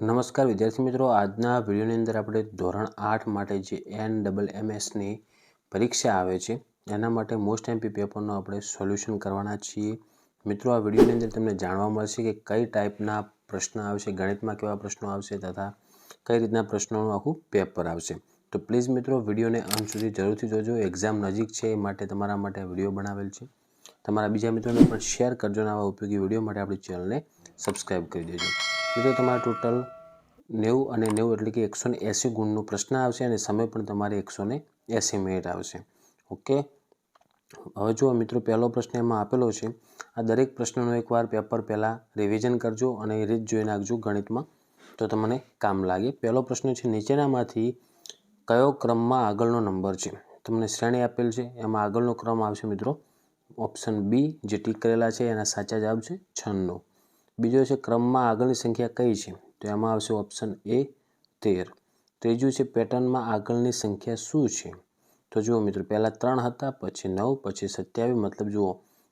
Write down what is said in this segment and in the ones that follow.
નમસ્કાર વિદ્યાર્થી મિત્રો, આજના વિડીયોની અંદર આપણે ધોરણ 8 માટે જે NMMSની પરીક્ષા આવે છે એના માટે મોસ્ટ એમપી પેપરનો આપણે સોલ્યુશન કરવાના છીએ. મિત્રો, આ વિડીયોની અંદર તમને જાણવા મળશે કે કઈ ટાઈપના પ્રશ્ન આવશે, ગણિતમાં કેવા પ્રશ્નો આવશે તથા કઈ રીતના પ્રશ્નોનું આખું પેપર આવશે. તો પ્લીઝ મિત્રો, વિડીયોને અંત સુધી જરૂરથી જોજો. એક્ઝામ નજીક છે એ માટે તમારા માટે વિડીયો બનાવેલ છે. તમારા બીજા મિત્રોને પણ શેર કરજો અને આવા ઉપયોગી વિડીયો માટે આપણી ચેનલને સબસ્ક્રાઈબ કરી દેજો. મિત્રો, તમારે ટોટલ 90 અને 90 એટલે કે 180 ગુણનો પ્રશ્ન આવશે અને સમય પણ તમારે 180 મિનિટ આવશે. ઓકે, હવે જુઓ મિત્રો, પહેલો પ્રશ્ન એમાં આપેલો છે. આ દરેક પ્રશ્નનો એકવાર પેપર પહેલાં રિવિઝન કરજો અને એ રીત જોઈ નાખજો ગણિતમાં, તો તમને કામ લાગે. પહેલો પ્રશ્ન છે, નીચેનામાંથી કયો ક્રમમાં આગળનો નંબર છે? તમને શ્રેણી આપેલ છે, એમાં આગળનો ક્રમ આવશે મિત્રો ઓપ્શન બી, જે ટીક કરેલા છે એના સાચા જવાબ છે 96. બીજો છે, ક્રમમાં આગળની સંખ્યા કઈ છે? તો એમાં આવશે ઓપ્શન એ 13. ત્રીજું છે, પેટર્નમાં આગળની સંખ્યા શું છે? તો જુઓ મિત્રો, પહેલાં 3 હતા, પછી 9, પછી 27, મતલબ જુઓ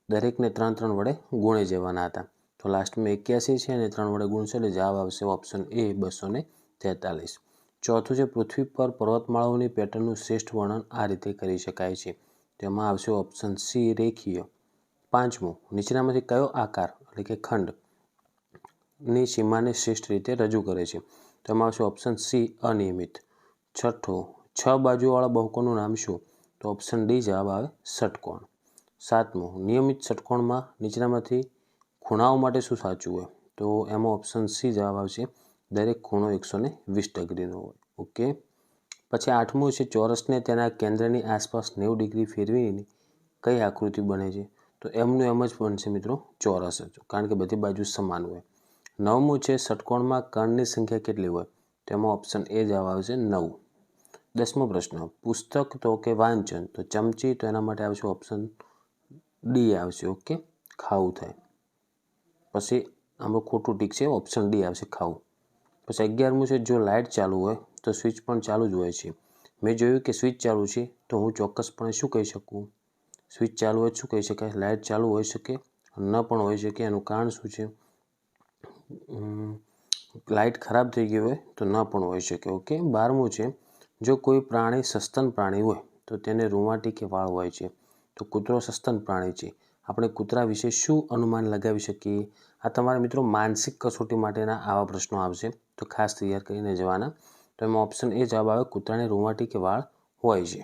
દરેકને 3 વડે ગુણી જવાના હતા. તો લાસ્ટમાં 81 છે અને 3 વડે ગુણશે એટલે જવાબ આવશે ઓપ્શન એ 243. ચોથું છે, પૃથ્વી પર પર્વતમાળાઓની પેટર્નનું શ્રેષ્ઠ વર્ણન આ રીતે કરી શકાય છે. તેમાં આવશે ઓપ્શન સી રેખીય. પાંચમું, નીચેનામાંથી કયો આકાર એટલે કે ખંડની સીમાને શ્રેષ્ઠ રીતે રજૂ કરે છે? તેમાં આવશે ઓપ્શન સી અનિયમિત. છઠ્ઠો, 6 બાજુવાળા બહુકોણનું નામ શું? તો ઓપ્શન ડી જવાબ આવે ષટકોણ. સાતમું, નિયમિત ષટકોણમાં નીચેનામાંથી ખૂણાઓ માટે શું સાચું હોય? તો એમાં ઓપ્શન સી જવાબ આવશે દરેક ખૂણો 120 ડિગ્રીનો હોય. ઓકે, પછી આઠમું છે, ચોરસને તેના કેન્દ્રની આસપાસ 90 ડિગ્રી ફેરવીને કઈ આકૃતિ બને છે? તો એમનું એમ જ બનશે મિત્રો ચોરસ જ, કારણ કે બધી બાજુ સમાન હોય. નવમું છે, ષટકોણમાં કર્ણની સંખ્યા કેટલી હોય? તેમાં ઓપ્શન એ જવાબ આવશે 9. 10મો પ્રશ્ન, પુસ્તક તો કે વાંચન? તો ચમચી, તો એના માટે આવશે ઓપ્શન ડી આવશે. ઓકે, ખાવું થાય. પછી આમાં ખોટું ટીક છે, ઓપ્શન ડી આવશે ખાવું. પછી 11મું છે, જો લાઇટ ચાલુ હોય તો સ્વિચ પણ ચાલુ જ હોય છે. મેં જોયું કે સ્વિચ ચાલુ છે, તો હું ચોક્કસપણે શું કહી શકું? સ્વિચ ચાલુ હોય શું કહી શકાય? લાઇટ ચાલુ હોઈ શકે, ન પણ હોઈ શકે. એનું કારણ શું છે? લાઇટ ખરાબ થઈ ગઈ હોય તો ન પણ હોઈ શકે. ઓકે, 12મું છે, જો કોઈ પ્રાણી સસ્તન પ્રાણી હોય તો તેને રૂંવાટી કે વાળ હોય છે? તો કૂતરો સસ્તન પ્રાણી છે. આપણે કૂતરા વિશે શું અનુમાન લગાવી શકીએ? આ તમારા મિત્રો માનસિક કસોટી માટેના આવા પ્રશ્નો આવશે, તો ખાસ તૈયાર કરીને જવાના. તો એમાં ઓપ્શન એ જવાબ આવે કૂતરાને રૂંવાટી કે વાળ હોય છે.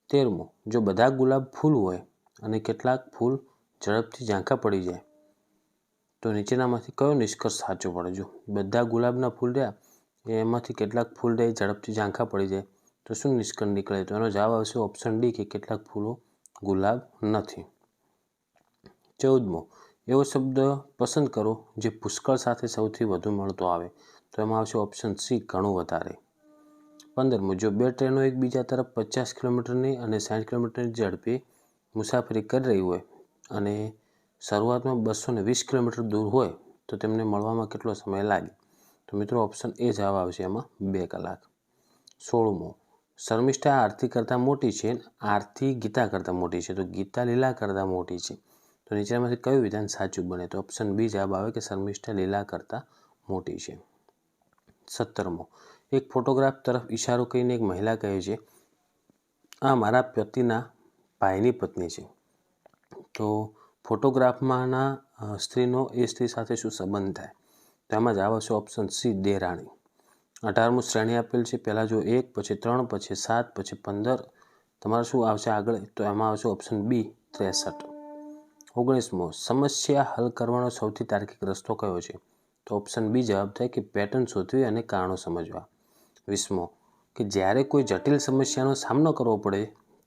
13મું, જો બધા ગુલાબ ફૂલ હોય અને કેટલાક ફૂલ ઝડપથી ઝાંખા પડી જાય તો નીચેનામાંથી કયો નિષ્કર્ષ સાચો પડે? જો બધા ગુલાબના ફૂલ રહ્યા એમાંથી કેટલાક ફૂલ રહે ઝડપથી ઝાંખા પડી જાય તો શું નિષ્કર્ષ નીકળે? તો એનો જવાબ આવશે ઓપ્શન ડી કે કેટલાક ફૂલો ગુલાબ નથી. 14મો, એવો શબ્દ પસંદ કરો જે પુષ્કળ સાથે સૌથી વધુ મળતો આવે. તો એમાં આવશે ઓપ્શન સી ઘણું વધારે. 15મું, જો બે ટ્રેનો એકબીજા તરફ 50 કિલોમીટરની અને 60 કિલોમીટરની ઝડપે મુસાફરી કરી રહી હોય અને શરૂઆતમાં 220 કિલોમીટર દૂર હોય તો તેમને મળવામાં કેટલો સમય લાગે? તો મિત્રો ઓપ્શન એ જવાબ આવશે એમાં 2 કલાક. 16મો, શર્મિષ્ઠા આરતી કરતાં મોટી છે, આરતી ગીતા કરતાં મોટી છે, તો ગીતા લીલા કરતાં મોટી છે. તો નીચેનામાંથી કયું વિધાન સાચું બને? તો ઓપ્શન બી જવાબ આવે કે શર્મિષ્ઠા લીલા કરતાં મોટી છે. 17મો, એક ફોટોગ્રાફ તરફ ઇશારો કરીને એક મહિલા કહે છે, આ મારા પતિના ભાઈની પત્ની છે. તો ફોટોગ્રાફમાંના સ્ત્રીનો એ સ્ત્રી સાથે શું સંબંધ થાય? તો એમાં જવાબ આવશે ઓપ્શન સી દેરાણી. 18મું, શ્રેણી આપેલ છે, પહેલાં જો 1, પછી 3, પછી 7, પછી 15. તમારે શું આવશે આગળ? તો એમાં આવશે ઓપ્શન બી 63. 19મો, સમસ્યા હલ કરવાનો સૌથી તાર્કિક રસ્તો કયો છે? તો ઓપ્શન બી જવાબ થાય કે પેટર્ન શોધવી અને કારણો સમજવા. 20મો, કે જ્યારે કોઈ જટિલ સમસ્યાનો સામનો કરવો પડે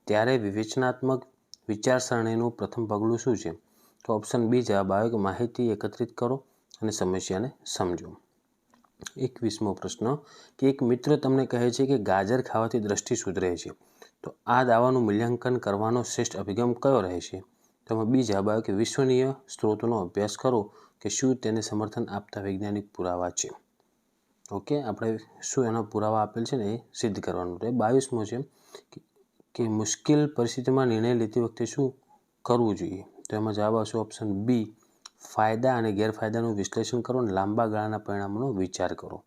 ત્યારે વિવેચનાત્મક વિચારસરણીનું પ્રથમ પગલું શું છે? તો ઓપ્શન બી જવાબ આવે કે માહિતી એકત્રિત કરો અને સમસ્યાને સમજો. 21મો પ્રશ્ન, કે એક મિત્ર તમને કહે છે કે ગાજર ખાવાથી દ્રષ્ટિ સુધરે છે, તો આ દાવાનું મૂલ્યાંકન કરવાનો શ્રેષ્ઠ અભિગમ કયો રહેશે? તેમાં બી જવાબ આવે કે વિશ્વનીય સ્ત્રોતોનો અભ્યાસ કરો કે શું તેને સમર્થન આપતા વૈજ્ઞાનિક પુરાવા છે. ઓકે, આપણે શું એના પુરાવા આપેલ છે ને એ સિદ્ધ કરવાનું. તો 22મો છે કે મુશ્કેલ પરિસ્થિતિમાં નિર્ણય લેતી વખતે શું કરવું જોઈએ? તો એમાં જવાબ આવશે ઓપ્શન બી ફાયદા અને ગેરફાયદાનું વિશ્લેષણ કરો અને લાંબા ગાળાના પરિણામોનો વિચાર કરો.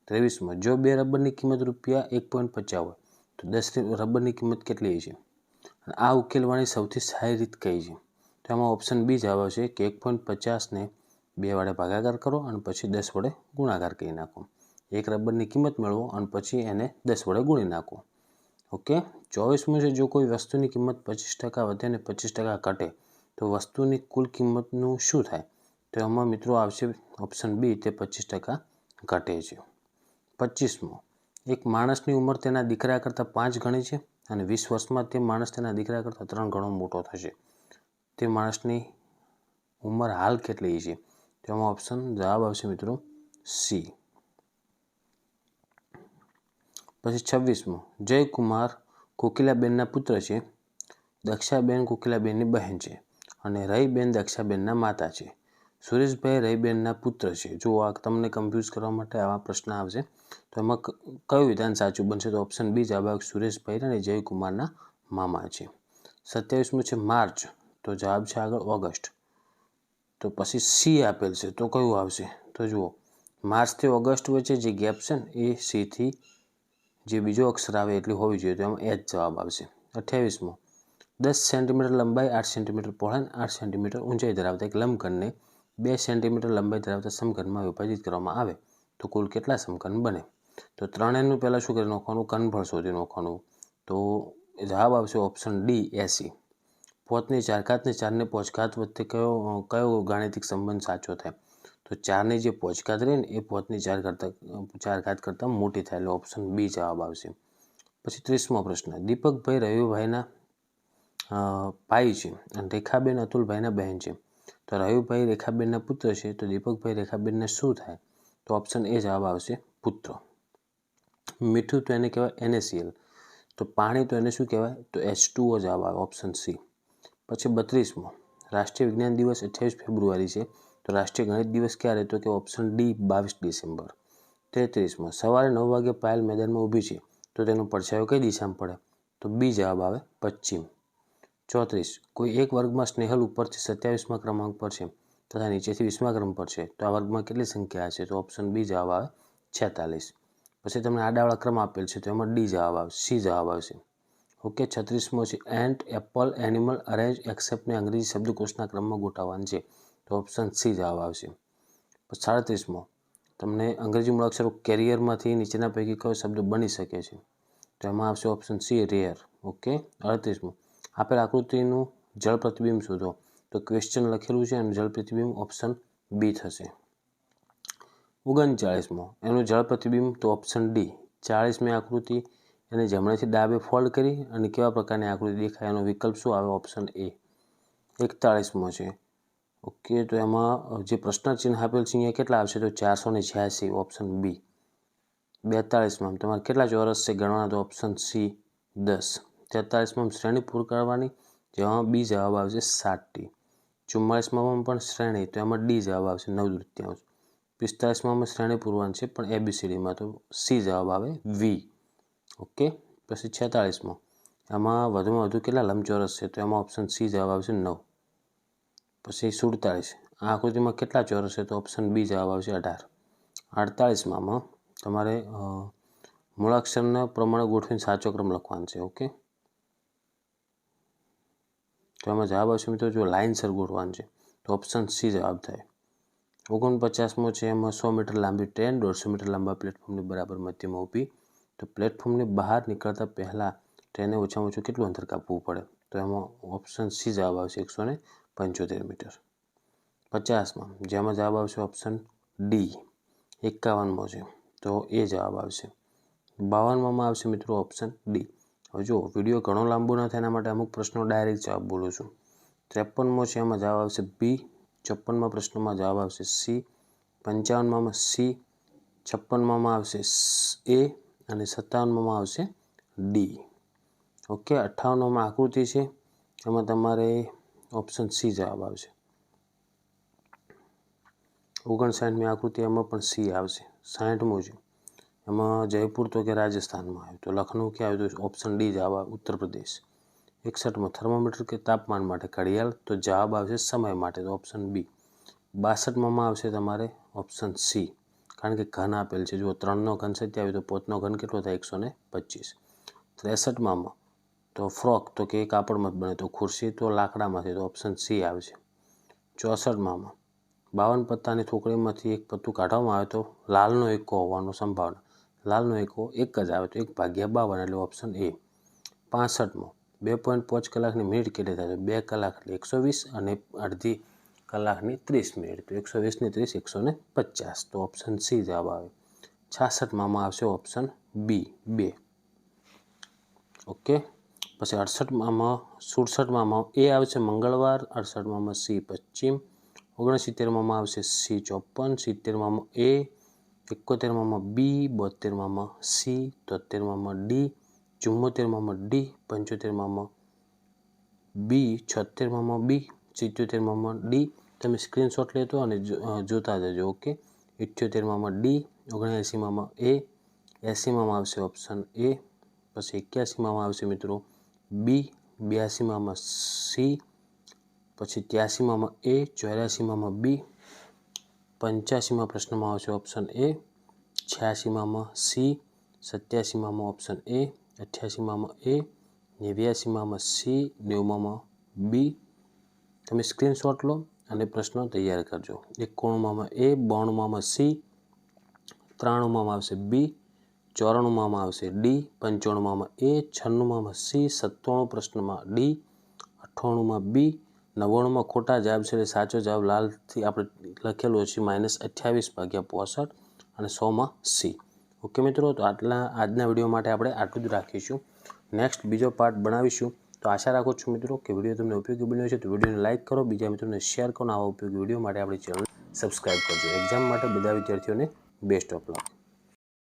23 જો 2 રબરની કિંમત ₹1.50 હોય તો 10 રબરની કિંમત કેટલી છે? આ ઉકેલવાની સૌથી સારી રીત કઈ છે? તો એમાં ઓપ્શન બી જવાબ આવશે કે 1.50ને 2 વડે ભાગાકાર કરો અને પછી 10 વડે ગુણાકાર કરી નાખો. 1 રબરની કિંમત મેળવો અને પછી એને 10 વડે ગુણી નાખો. ઓકે. 24 છે જો કોઈ વસ્તુની કિંમત 25% વધે અને 25% ઘટે તો વસ્તુની કુલ કિંમતનું શું થાય? તો એમાં મિત્રો આવશે ઓપ્શન બી તે 25% ઘટે છે. 25 એક માણસની ઉંમર તેના દીકરા કરતાં 5 ગણી છે અને 20 વર્ષમાં તે માણસ તેના દીકરા કરતાં 3 ગણો મોટો થશે. તે માણસની ઉંમર હાલ કેટલી છે? તેમાં ઓપ્શન જવાબ આવશે મિત્રો સી. પછી 26 જયકુમાર કોકિલાબેનના પુત્ર છે. દક્ષાબેન કોકિલાબેનની બહેન છે અને રહીબેન દક્ષાબેનના માતા છે. સુરેશભાઈ રહીબેનના પુત્ર છે. જો આ તમને કન્ફ્યુઝ કરવા માટે આવા પ્રશ્ન આવશે તો એમાં કયું વિધાન સાચું બનશે? તો ઓપ્શન બી જવાબ આવશે સુરેશભાઈ અને જયકુમારના મામા છે. 27 છે માર્ચ તો જવાબ છે આગળ ઓગસ્ટ. તો પછી સી આપેલ છે તો કયું આવશે? તો જુઓ માર્ચથી ઓગસ્ટ વચ્ચે જે ગેપ છે ને એ સીથી જે બીજો અક્ષર આવે એટલી હોવી જોઈએ તો એમાં એ જ જવાબ આવશે. 28 10 સેન્ટીમીટર લંબાઈ 8 સેન્ટીમીટર પહોળાઈ 8 સેન્ટીમીટર ઊંચાઈ ધરાવતા એક લંબઘનને 2 સેન્ટીમીટર લંબાઈ ધરાવતા સમઘનમાં વિભાજિત કરવામાં આવે તો કુલ કેટલા સમઘન બને? તો 3n પહેલાં શું કરી નાખવાનું? ઘનફળ શોધી નાખવાનું. તો જવાબ આવશે ઓપ્શન ડી 80. 5ની 4 ઘાતને 4ની 5 ઘાત વચ્ચે કયો ગાણિતિક સંબંધ સાચો થાય? તો 4ની જે 5 ઘાત રહી ને એ 5ની 4 ઘાત કરતાં મોટી થાય એટલે ઓપ્શન બી જવાબ આવશે. પછી 30મો પ્રશ્ન દીપકભાઈ રવિભાઈના ભાઈ છે અને રેખાબેન અતુલભાઈના બહેન છે. તો રવિભાઈ રેખાબેનના પુત્ર છે તો દીપકભાઈ રેખાબેનને શું થાય? તો ઓપ્શન એ જવાબ આવશે પુત્ર. મીઠું તો એને કહેવાય NaCl. તો પાણી તો એને શું કહેવાય? તો H2O જવાબ આવે ઓપ્શન સી. પછી 32મો રાષ્ટ્રીય વિજ્ઞાન દિવસ 28 ફેબ્રુઆરી છે તો રાષ્ટ્રીય ગણિત દિવસ ક્યારે? તો કે ઓપ્શન ડી 22 ડિસેમ્બર. 33મો સવારે 9 વાગે પાયલ મેદાનમાં ઊભી છે તો તેનો પડછાયો કઈ દિશામાં પડે? તો બી જવાબ આવે પશ્ચિમ. 34 કોઈ એક વર્ગમાં સ્નેહલ ઉપરથી 27મા ક્રમાંક પર છે તથા નીચેથી 20મા ક્રમ પર છે તો આ વર્ગમાં કેટલી સંખ્યા હશે? તો ઓપ્શન બી જવાબ આવે 46. પછી તમને આડાવાળા ક્રમ આપેલ છે તો એમાં ડી જવાબ આવશે, સી જવાબ આવશે. ઓકે. 36મો છે એન્ટ એપલ એનિમલ અરેન્જ એક્સેપ્ટને અંગ્રેજી શબ્દકોશના ક્રમમાં ગોઠવવાનું છે તો ઓપ્શન સી જવાબ આવશે. પછી 37મો તમને અંગ્રેજી મૂળાક્ષરો કેરિયરમાંથી નીચેના પૈકી કયો શબ્દ બની શકે છે? તો એમાં આવશે ઓપ્શન સી રેયર. ઓકે. 38મો આપેલ આકૃતિનું જળ પ્રતિબિંબ શોધો તો ક્વેશ્ચન લખેલું છે અને જળ પ્રતિબિંબ ઓપ્શન બી થશે. 39મો એનું જળ પ્રતિબિંબ તો ઓપ્શન ડી. 40મી આકૃતિ એને જમણેથી ડાબે ફોલ્ડ કરી અને કેવા પ્રકારની આકૃતિ દેખાય એનો વિકલ્પ શું આવે? Option A. 41મો છે. ઓકે. તો એમાં જે પ્રશ્ન ચિહ્ન આપેલ છે અહીંયા કેટલા આવશે? તો 486 ઓપ્શન બી. 42માં તમારે કેટલા ચોરસ છે ગણવાના? તો ઓપ્શન સી 10. 43માં શ્રેણી પૂર કરવાની જેમાં બી જવાબ આવશે 7T. 44માં પણ શ્રેણી તો એમાં ડી જવાબ આવશે 9/3. 45માં શ્રેણી પૂરવાની છે પણ ABCDમાં તો સી જવાબ આવે વી. ઓકે. પછી 46મો આમાં વધુમાં વધુ કેટલા લંબચોરસ છે? તો એમાં ઓપ્શન સી જવાબ આવશે 9. પછી 47 આ આકૃતિમાં કેટલા ચોરસ છે? તો ઓપ્શન બી જવાબ આવશે 18. 48માં તમારે મૂળાક્ષરના પ્રમાણે ગોઠવીને સાચો ક્રમ લખવાનો છે. ઓકે. તો એમાં જવાબ આવશે મિત્રો જો લાઇનસર ગોઠવવાનું છે તો ઓપ્શન સી જવાબ થાય. 49મો છે એમાં 100 મીટર લાંબી ટ્રેન 150 મીટર લાંબા પ્લેટફોર્મની બરાબર મધ્યમાં ઊભી તો પ્લેટફોર્મની બહાર નીકળતા પહેલાં ટ્રેને ઓછામાં ઓછું કેટલું અંતર કાપવું પડે? તો એમાં ઓપ્શન સી જવાબ આવશે 175 મીટર. 50માં જેમાં જવાબ આવશે ઓપ્શન ડી. 51મો છે તો એ જવાબ આવશે. 52માં આવશે મિત્રો ઓપ્શન ડી. હવે જો વિડીયો ઘણો લાંબો ન થાય એના માટે અમુક પ્રશ્નો ડાયરેક્ટ જવાબ બોલું છું. 53મો છે એમાં જવાબ આવશે બી. 54મા પ્રશ્નમાં જવાબ આવશે સી. 55માં સી. 56માં આવશે એ અને 57માં આવશે ડી. ઓકે. 58માં આકૃતિ છે એમાં તમારે ઓપ્શન સી જવાબ આવશે. 59મી આકૃતિ એમાં પણ સી આવશે. 60મું છે એમાં જયપુર તો કે રાજસ્થાનમાં આવ્યું તો લખનઉ ક્યાં આવ્યું? તો ઓપ્શન ડી જવાબ આવે ઉત્તર પ્રદેશ. 61માં થર્મોમીટર કે તાપમાન માટે ઘડિયાળ તો જવાબ આવશે સમય માટે તો ઓપ્શન બી. 62માં આવશે તમારે ઓપ્શન સી, કારણ કે ઘન આપેલ છે. જો 3નો ઘન 27 તો 5નો ઘન કેટલો થાય? 125. 63માં તો ફ્રોક તો કે કાપડમાં બને, તો ખુરશી તો લાકડામાંથી, તો ઓપ્શન સી આવશે. 64માં 52 પત્તાની થોકડીમાંથી એક પત્તું કાઢવામાં આવે તો લાલનો એકો હોવાનો સંભાવના. લાલનો એકો એક જ આવે તો 1/52 એટલે ઓપ્શન એ. 65માં 2.5 કલાકની મિનિટ કેટલી થાય? તો 2 કલાક એટલે 120 અને અડધી કલાકની 30 મિનિટ તો 120 ને 30 150 તો ઓપ્શન સી જવાબ આવે. 66માં આવશે ઓપ્શન બી 2. ઓકે. પછી 68માં એ આવશે મંગળવાર, 68માં સી પશ્ચિમ, 69માં આવશે સી 54, 70માં એ, 71માં બી, 72માં સી, 73માં ડી, 74માં ડી, 75માં બી, 76માં બી, 77માં ડી. તમે સ્ક્રીનશોટ લેતો અને જોતા જજો. ઓકે. 78માં ડી, 79માં એ, 80માં આવશે ઓપ્શન એ. પછી 81માં આવશે મિત્રો બી, 82માં સી, પછી 83માં એ, 84માં બી, 85માં પ્રશ્નમાં આવશે ઓપ્શન એ, 86માં સી, 87માં ઓપ્શન એ, 88માં એ, 89માં સી, 90માં બી. તમે સ્ક્રીનશોટ લો અને પ્રશ્નો તૈયાર કરજો. 91માં એ, 92માં સી, 93માં આવશે બી, 94માં આવશે ડી, 95માં એ, 96માં સી, 97 પ્રશ્નમાં ડી, 98માં બી, 99માં ખોટા જવાબ છે. સાચો જવાબ લાલથી આપણે લખેલો છે -28/65 અને 100માં સી. ઓકે મિત્રો, તો આજના વિડીયો માટે આપણે આટલું જ રાખીશું. નેક્સ્ટ બીજો પાર્ટ બનાવીશું. તો આશા રાખું છું મિત્રો કે વિડીયો તમને ઉપયોગી બન્યો છે. તો વિડીયોને લાઇક કરો, બીજા મિત્રોને શેર કરો. આવા ઉપયોગી વિડીયો માટે આપણી ચેનલ સબસ્ક્રાઈબ કરજો. એક્ઝામ માટે બધા વિદ્યાર્થીઓને બેસ્ટ ઓફ લક.